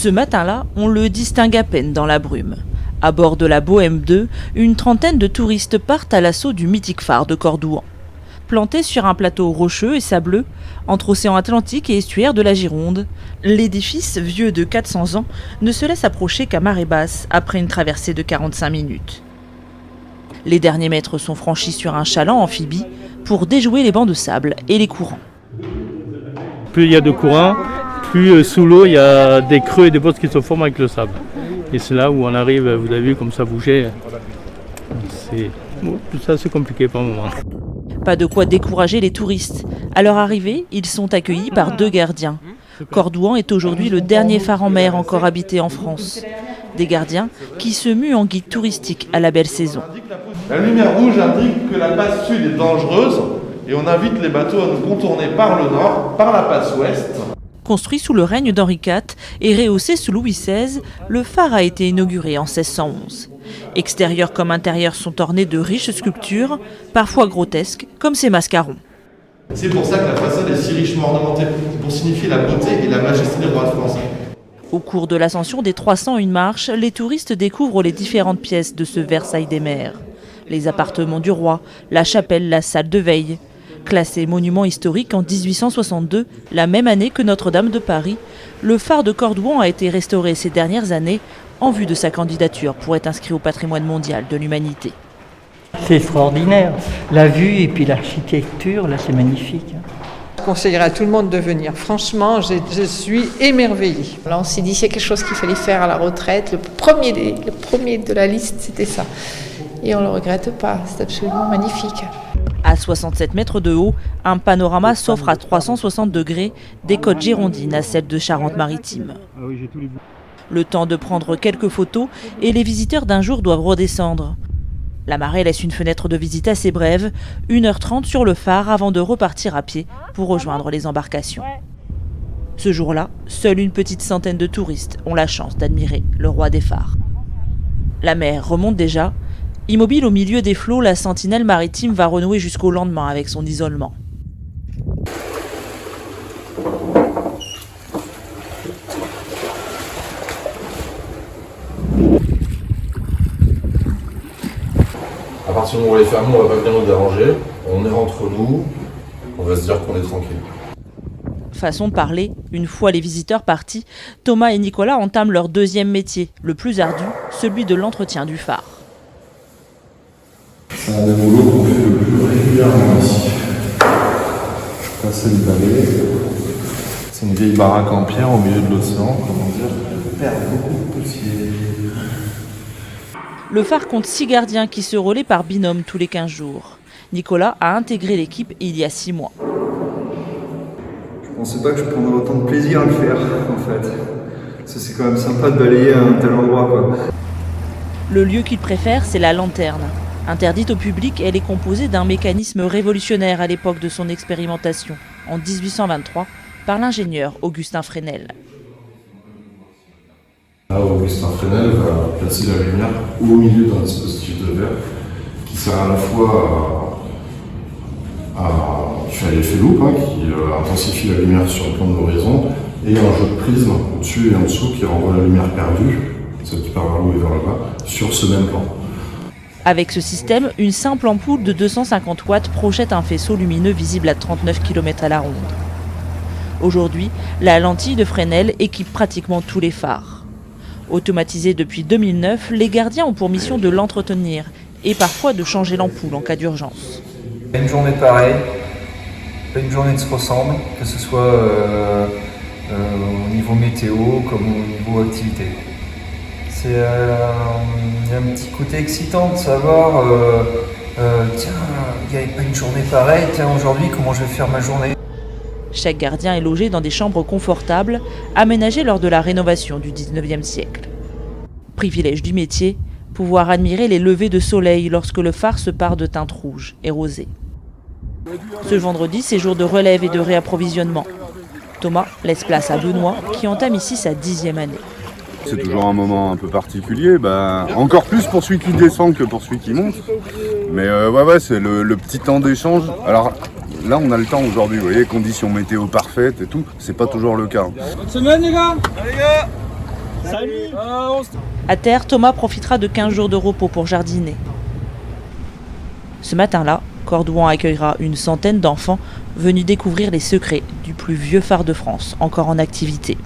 Ce matin-là, on le distingue à peine dans la brume. À bord de la Bohème 2, une trentaine de touristes partent à l'assaut du mythique phare de Cordouan. Planté sur un plateau rocheux et sableux, entre océan Atlantique et estuaire de la Gironde, l'édifice, vieux de 400 ans, ne se laisse approcher qu'à marée basse, après une traversée de 45 minutes. Les derniers mètres sont franchis sur un chaland amphibie pour déjouer les bancs de sable et les courants. Plus il y a de courant, plus sous l'eau il y a des creux et des bosses qui se forment avec le sable. Et c'est là où on arrive, vous avez vu comme ça bouger. C'est assez compliqué par moment. Pas de quoi décourager les touristes. À leur arrivée, ils sont accueillis par 2 gardiens. Cordouan est aujourd'hui le dernier phare en mer encore habité en France. Des gardiens qui se muent en guide touristique à la belle saison. La lumière rouge indique que la passe sud est dangereuse et on invite les bateaux à nous contourner par le nord, par la passe ouest. Construit sous le règne d'Henri IV et rehaussé sous Louis XVI, le phare a été inauguré en 1611. Extérieur comme intérieur sont ornés de riches sculptures, parfois grotesques, comme ces mascarons. C'est pour ça que la façade est si richement ornementée, pour signifier la beauté et la majesté des rois de France. Au cours de l'ascension des 301 marches, les touristes découvrent les différentes pièces de ce Versailles des mers. Les appartements du roi, la chapelle, la salle de veille. Classé monument historique en 1862, la même année que Notre-Dame de Paris, le phare de Cordouan a été restauré ces dernières années en vue de sa candidature pour être inscrit au patrimoine mondial de l'humanité. C'est extraordinaire, la vue et puis l'architecture, là c'est magnifique. Je conseillerais à tout le monde de venir. Franchement, je suis émerveillée. Là, on s'est dit qu'il y a quelque chose qu'il fallait faire à la retraite. Le premier de la liste, c'était ça. Et on ne le regrette pas, c'est absolument magnifique. À 67 mètres de haut, un panorama s'offre à 360 degrés des côtes girondines à celles de Charente-Maritime. Le temps de prendre quelques photos et les visiteurs d'un jour doivent redescendre. La marée laisse une fenêtre de visite assez brève, 1h30 sur le phare avant de repartir à pied pour rejoindre les embarcations. Ce jour-là, seule une petite centaine de touristes ont la chance d'admirer le roi des phares. La mer remonte déjà. Immobile au milieu des flots, la sentinelle maritime va renouer jusqu'au lendemain avec son isolement. À partir du moment où on les ferme, on va pas venir nous déranger. On est entre nous, on va se dire qu'on est tranquille. Façon de parler, une fois les visiteurs partis, Thomas et Nicolas entament leur deuxième métier, le plus ardu, celui de l'entretien du phare. C'est un des boulots qu'on fait le plus régulièrement ici. Passer le balai. C'est une vieille baraque en pierre au milieu de l'océan, comment dire, on perd beaucoup de poussière. Le phare compte 6 gardiens qui se relaient par binôme tous les 15 jours. Nicolas a intégré l'équipe il y a 6 mois. Je pensais pas que je prendrais autant de plaisir à le faire, en fait. Parce que c'est quand même sympa de balayer à un tel endroit, quoi. Le lieu qu'il préfère, c'est la lanterne. Interdite au public, elle est composée d'un mécanisme révolutionnaire à l'époque de son expérimentation, en 1823, par l'ingénieur Augustin Fresnel. Là, Augustin Fresnel va placer la lumière au milieu d'un dispositif de verre qui sert à la fois à faire l'effet loupe, qui intensifie la lumière sur le plan de l'horizon, et un jeu de prisme au-dessus et en dessous qui renvoie la lumière perdue, celle qui part vers le haut et vers le bas, sur ce même plan. Avec ce système, une simple ampoule de 250 watts projette un faisceau lumineux visible à 39 km à la ronde. Aujourd'hui, la lentille de Fresnel équipe pratiquement tous les phares. Automatisés depuis 2009, les gardiens ont pour mission de l'entretenir et parfois de changer l'ampoule en cas d'urgence. Une journée pareille, pas une journée qui se ressemble, que ce soit au niveau météo comme au niveau activité. Il y a un petit côté excitant de savoir, tiens, il n'y avait pas une journée pareille, tiens, aujourd'hui, comment je vais faire ma journée. Chaque gardien est logé dans des chambres confortables, aménagées lors de la rénovation du 19e siècle. Privilège du métier, pouvoir admirer les levées de soleil lorsque le phare se pare de teintes rouges et rosées. Ce vendredi, c'est jour de relève et de réapprovisionnement. Thomas laisse place à Benoît, qui entame ici sa 10e année. C'est toujours un moment un peu particulier, encore plus pour celui qui descend que pour celui qui monte. Mais ouais, c'est le petit temps d'échange. Alors là, on a le temps aujourd'hui, vous voyez, conditions météo parfaites et tout, c'est pas toujours le cas. Bonne semaine les gars. Allez les gars. À terre, Thomas profitera de 15 jours de repos pour jardiner. Ce matin-là, Cordouan accueillera une centaine d'enfants venus découvrir les secrets du plus vieux phare de France, encore en activité.